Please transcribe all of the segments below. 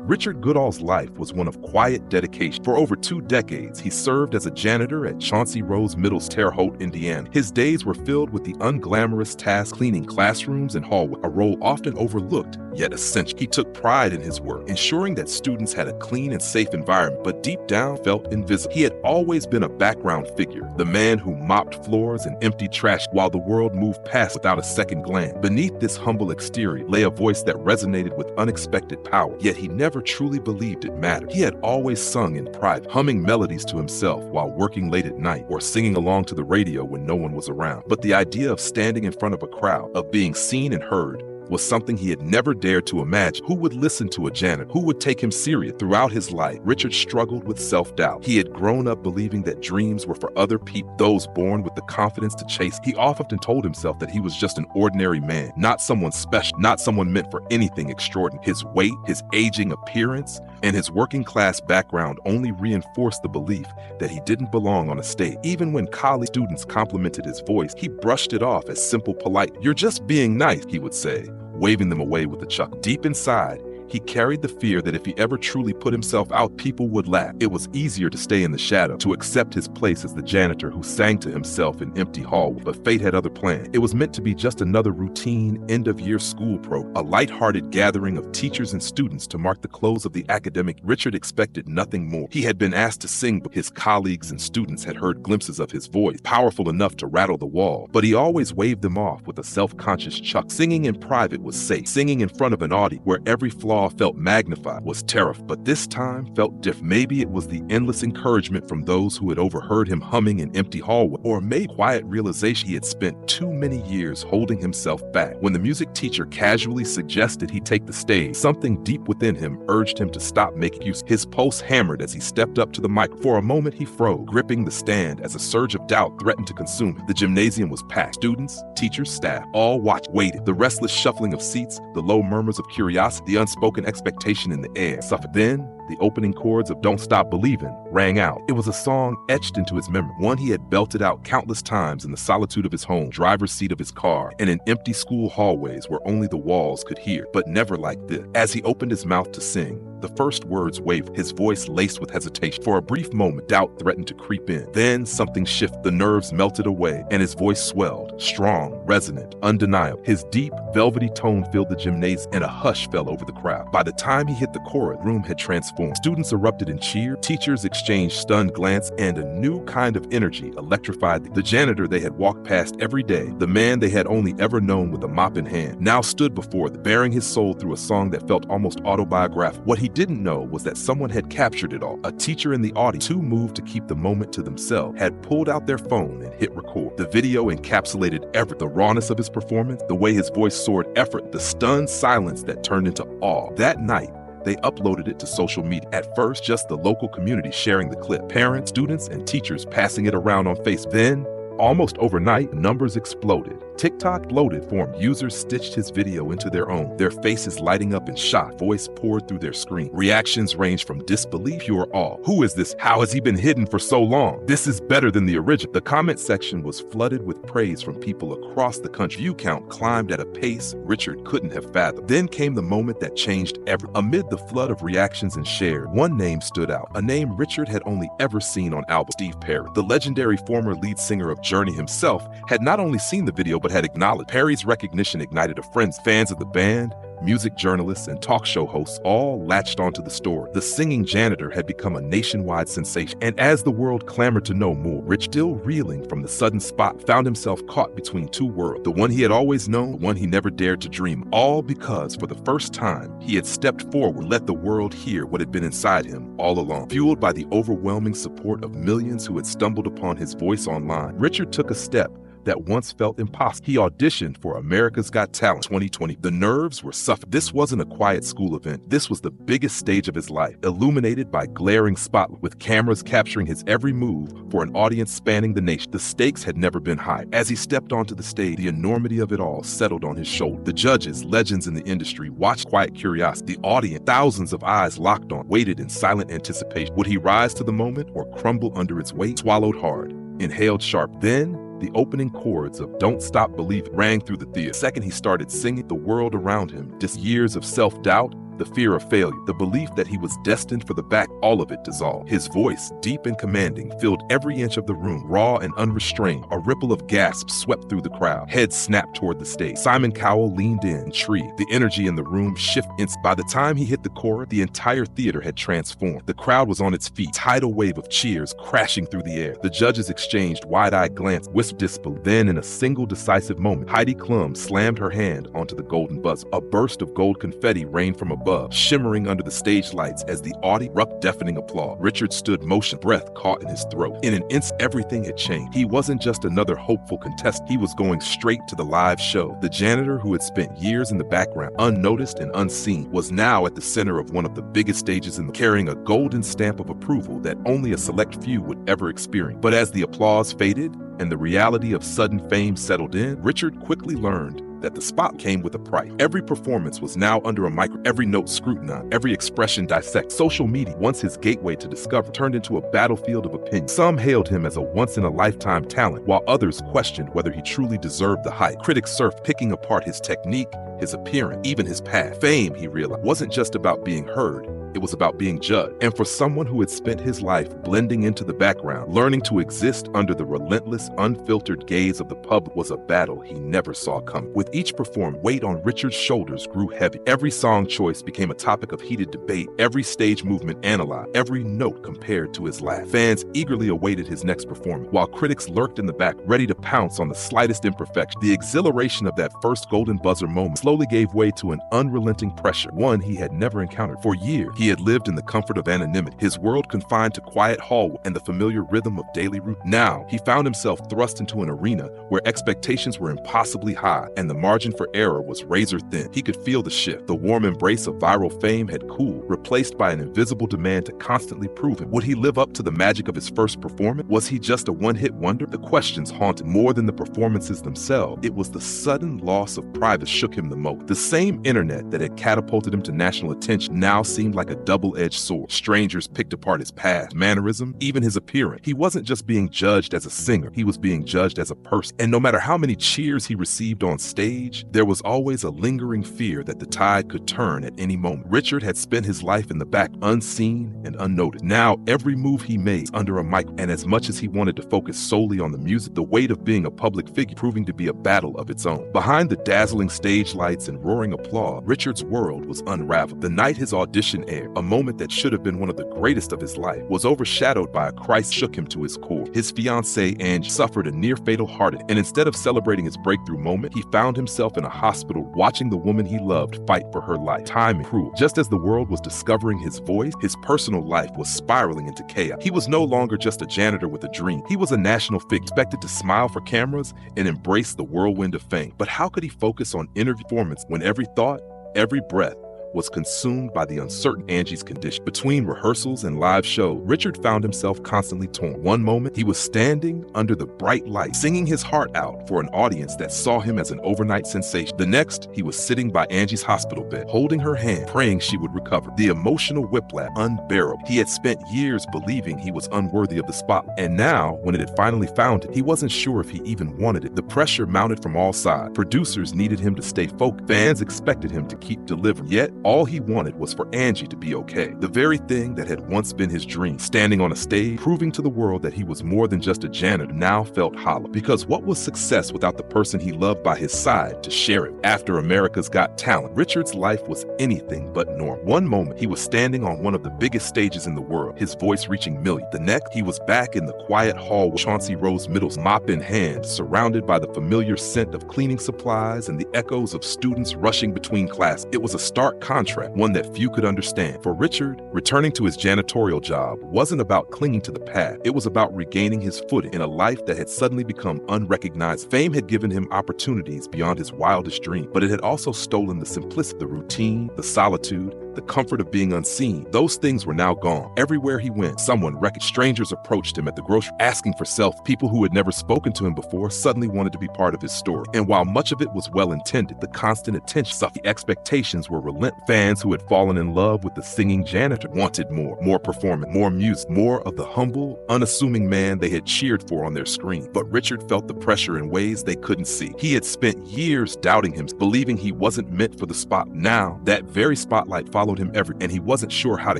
Richard Goodall's life was one of quiet dedication. For over 2 decades, he served as a janitor at Chauncey Rose Middle School, Terre Haute, Indiana. His days were filled with the unglamorous task cleaning classrooms and hallways, a role often overlooked yet essential. He took pride in his work, ensuring that students had a clean and safe environment, but deep down felt invisible. He had always been a background figure, the man who mopped floors and emptied trash while the world moved past without a second glance. Beneath this humble exterior lay a voice that resonated with unexpected power, yet he never truly believed it mattered. He had always sung in private, humming melodies to himself while working late at night or singing along to the radio when no one was around. But the idea of standing in front of a crowd, of being seen and heard, was something he had never dared to imagine. Who would listen to a janitor? Who would take him serious? Throughout his life, Richard struggled with self-doubt. He had grown up believing that dreams were for other people, those born with the confidence to chase. He often told himself that he was just an ordinary man, not someone special, not someone meant for anything extraordinary. His weight, his aging appearance, and his working-class background only reinforced the belief that he didn't belong on a stage. Even when college students complimented his voice, he brushed it off as simple, polite. "You're just being nice," he would say, waving them away with a chuckle. Deep inside, he carried the fear that if he ever truly put himself out, people would laugh. It was easier to stay in the shadow, to accept his place as the janitor who sang to himself in empty hallways. But fate had other plans. It was meant to be just another routine end-of-year school program, a lighthearted gathering of teachers and students to mark the close of the academic. Richard expected nothing more. He had been asked to sing, but his colleagues and students had heard glimpses of his voice, powerful enough to rattle the wall. But he always waved them off with a self-conscious chuckle. Singing in private was safe. Singing in front of an audience where every flaw felt magnified was terrifying, but this time felt different. Maybe it was the endless encouragement from those who had overheard him humming in empty hallways, or maybe quiet realization he had spent too many years holding himself back. When the music teacher casually suggested he take the stage, something deep within him urged him to stop making use. His pulse hammered as he stepped up to the mic. For a moment he froze, gripping the stand as a surge of doubt threatened to consume him. The gymnasium was packed. Students, teachers, staff, all watched, waited. The restless shuffling of seats, the low murmurs of curiosity, the unspoken expectation in the air suffered. Then, the opening chords of "Don't Stop Believin'" rang out. It was a song etched into his memory, one he had belted out countless times in the solitude of his home, driver's seat of his car, and in empty school hallways where only the walls could hear, but never like this. As he opened his mouth to sing, the first words wavered, his voice laced with hesitation. For a brief moment, doubt threatened to creep in. Then something shifted, the nerves melted away, and his voice swelled, strong, resonant, undeniable. His deep, velvety tone filled the gymnasium, and a hush fell over the crowd. By the time he hit the chorus, the room had transformed. Students erupted in cheer, teachers exchanged stunned glances, and a new kind of energy electrified the janitor they had walked past every day, the man they had only ever known with a mop in hand, now stood before them, bearing his soul through a song that felt almost autobiographical. What he didn't know was that someone had captured it all. A teacher in the audience, too moved to keep the moment to themselves, had pulled out their phone and hit record. The video encapsulated everything, the rawness of his performance, the way his voice soared, effort, the stunned silence that turned into awe. That night, they uploaded it to social media. At first, just the local community sharing the clip, parents, students, and teachers passing it around on Facebook. Then, almost overnight, numbers exploded. TikTok bloated form. Users stitched his video into their own, their faces lighting up in shock. Voice poured through their screen. Reactions ranged from disbelief, pure awe. Who is this? How has he been hidden for so long? This is better than the original. The comment section was flooded with praise from people across the country. View count climbed at a pace Richard couldn't have fathomed. Then came the moment that changed everything. Amid the flood of reactions and shared, one name stood out, a name Richard had only ever seen on albums. Steve Perry. The legendary former lead singer of Journey himself had not only seen the video but had acknowledged. Perry's recognition ignited a frenzy. Fans of the band, music journalists, and talk show hosts all latched onto the story. The singing janitor had become a nationwide sensation, and as the world clamored to know more, Rich, still reeling from the sudden spot, found himself caught between two worlds, the one he had always known, the one he never dared to dream, all because for the first time he had stepped forward, let the world hear what had been inside him all along. Fueled by the overwhelming support of millions who had stumbled upon his voice online, Richard took a step that once felt impossible. He auditioned for America's Got Talent 2020. The nerves were suffocating. This wasn't a quiet school event. This was the biggest stage of his life, illuminated by glaring spotlights, with cameras capturing his every move for an audience spanning the nation. The stakes had never been higher. As he stepped onto the stage, the enormity of it all settled on his shoulder. The judges, legends in the industry, watched quiet curiosity. The audience, thousands of eyes locked on, waited in silent anticipation. Would he rise to the moment or crumble under its weight? Swallowed hard, inhaled sharp. Then, the opening chords of "Don't Stop Believin'" rang through the theater. The second he started singing, the world around him, just years of self-doubt, the fear of failure, the belief that he was destined for the back, all of it dissolved. His voice, deep and commanding, filled every inch of the room, raw and unrestrained. A ripple of gasps swept through the crowd. Heads snapped toward the stage. Simon Cowell leaned in, intrigued. The energy in the room shifted. By the time he hit the chorus, the entire theater had transformed. The crowd was on its feet, tidal wave of cheers crashing through the air. The judges exchanged wide-eyed glances, whispered disbelief. Then, in a single decisive moment, Heidi Klum slammed her hand onto the golden buzzer. A burst of gold confetti rained from above, shimmering under the stage lights as the audience erupted deafening applause. Richard stood motionless, breath caught in his throat. In an instant, everything had changed. He wasn't just another hopeful contestant. He was going straight to the live show. The janitor, who had spent years in the background, unnoticed and unseen, was now at the center of one of the biggest stages in the carrying a golden stamp of approval that only a select few would ever experience. But as the applause faded and the reality of sudden fame settled in, Richard quickly learned that the spot came with a price. Every performance was now under a microscope, every note scrutinized, every expression dissected. Social media, once his gateway to discover, turned into a battlefield of opinion. Some hailed him as a once-in-a-lifetime talent, while others questioned whether he truly deserved the hype. Critics surfed, picking apart his technique, his appearance, even his past. Fame, he realized, wasn't just about being heard. It was about being judged. And for someone who had spent his life blending into the background, learning to exist under the relentless, unfiltered gaze of the public was a battle he never saw coming. With each performance, weight on Richard's shoulders grew heavy. Every song choice became a topic of heated debate. Every stage movement analyzed. Every note compared to his last. Fans eagerly awaited his next performance, while critics lurked in the back, ready to pounce on the slightest imperfection. The exhilaration of that first golden buzzer moment slowly gave way to an unrelenting pressure, one he had never encountered. For years, he had lived in the comfort of anonymity, his world confined to quiet hallways and the familiar rhythm of daily routine. Now, he found himself thrust into an arena where expectations were impossibly high and the margin for error was razor thin. He could feel the shift. The warm embrace of viral fame had cooled, replaced by an invisible demand to constantly prove it. Would he live up to the magic of his first performance? Was he just a one-hit wonder? The questions haunted more than the performances themselves. It was the sudden loss of pride that shook him the most. The same internet that had catapulted him to national attention now seemed like a double-edged sword. Strangers picked apart his past, mannerism, even his appearance. He wasn't just being judged as a singer, he was being judged as a person. And no matter how many cheers he received on stage, there was always a lingering fear that the tide could turn at any moment. Richard had spent his life in the back, unseen and unnoticed. Now, every move he made was under a mic, and as much as he wanted to focus solely on the music, the weight of being a public figure proving to be a battle of its own. Behind the dazzling stage lights and roaring applause, Richard's world was unraveled. The night his audition aired, a moment that should have been one of the greatest of his life, was overshadowed by a crisis that shook him to his core. His fiancée, Angie, suffered a near-fatal heart attack, and instead of celebrating his breakthrough moment, he found himself in a hospital watching the woman he loved fight for her life. Time and cruel. Just as the world was discovering his voice, his personal life was spiraling into chaos. He was no longer just a janitor with a dream. He was a national figure, expected to smile for cameras and embrace the whirlwind of fame. But how could he focus on interview performance when every thought, every breath, was consumed by the uncertain Angie's condition? Between rehearsals and live shows, Richard found himself constantly torn. One moment, he was standing under the bright light, singing his heart out for an audience that saw him as an overnight sensation. The next, he was sitting by Angie's hospital bed, holding her hand, praying she would recover. The emotional whiplash, unbearable. He had spent years believing he was unworthy of the spotlight, and now, when it had finally found it, he wasn't sure if he even wanted it. The pressure mounted from all sides. Producers needed him to stay focused. Fans expected him to keep delivering. Yet, all he wanted was for Angie to be okay. The very thing that had once been his dream, standing on a stage, proving to the world that he was more than just a janitor, now felt hollow. Because what was success without the person he loved by his side to share it? After America's Got Talent, Richard's life was anything but normal. One moment, he was standing on one of the biggest stages in the world, his voice reaching millions. The next, he was back in the quiet hall with Chauncey Rose Middle School, mop in hand, surrounded by the familiar scent of cleaning supplies and the echoes of students rushing between classes. It was a stark contrast, one that few could understand. For Richard, returning to his janitorial job wasn't about clinging to the past. It was about regaining his footing in a life that had suddenly become unrecognized. Fame had given him opportunities beyond his wildest dreams, but it had also stolen the simplicity, the routine, the solitude, the comfort of being unseen. Those things were now gone. Everywhere he went, someone recognized. Strangers approached him at the grocery, asking for selfies. People who had never spoken to him before suddenly wanted to be part of his story. And while much of it was well-intended, the constant attention suffered. The expectations were relentless. Fans who had fallen in love with the singing janitor wanted more performance, more music, more of the humble, unassuming man they had cheered for on their screen. But Richard felt the pressure in ways they couldn't see. He had spent years doubting him, believing he wasn't meant for the spot. Now, that very spotlight followed followed him everywhere, and he wasn't sure how to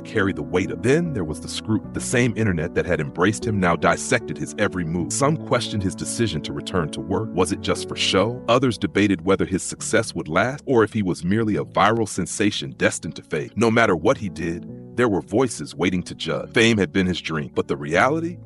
carry the weight of it. Then there was the scrutiny. The same internet that had embraced him now dissected his every move. Some questioned his decision to return to work. Was it just for show? Others debated whether his success would last, or if he was merely a viral sensation destined to fade. No matter what he did, there were voices waiting to judge. Fame had been his dream, but the reality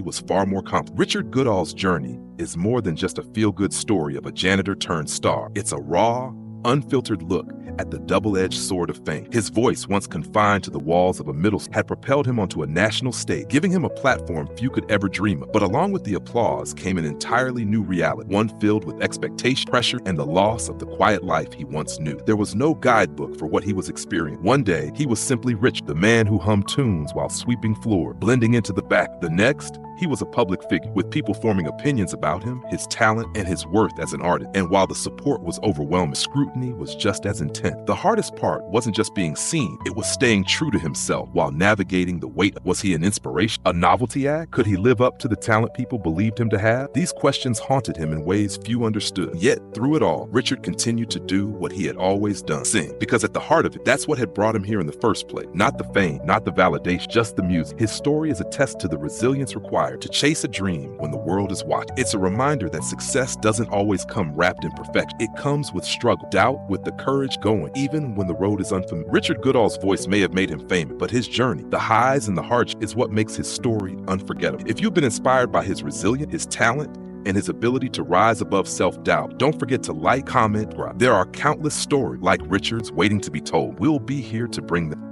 was far more complex. Richard Goodall's journey is more than just a feel-good story of a janitor turned star. It's a raw, unfiltered look at the double-edged sword of fame. His voice, once confined to the walls of a middle school, had propelled him onto a national stage, giving him a platform few could ever dream of. But along with the applause came an entirely new reality, one filled with expectation, pressure, and the loss of the quiet life he once knew. There was no guidebook for what he was experiencing. One day, he was simply Rich, the man who hummed tunes while sweeping floor, blending into the back. The next, he was a public figure, with people forming opinions about him, his talent, and his worth as an artist. And while the support was overwhelming, scrutiny was just as intense. The hardest part wasn't just being seen, it was staying true to himself while navigating the weight. Was he an inspiration, a novelty act? Could he live up to the talent people believed him to have? These questions haunted him in ways few understood. Yet, through it all, Richard continued to do what he had always done, sing. Because at the heart of it, that's what had brought him here in the first place. Not the fame, not the validation, just the music. His story is a test to the resilience required to chase a dream when the world is watching. It's a reminder that success doesn't always come wrapped in perfection. It comes with struggle, doubt, with the courage going, even when the road is unfamiliar. Richard Goodall's voice may have made him famous, but his journey, the highs and the hardships, is what makes his story unforgettable. If you've been inspired by his resilience, his talent, and his ability to rise above self-doubt, don't forget to like, comment, subscribe. There are countless stories like Richard's waiting to be told. We'll be here to bring them.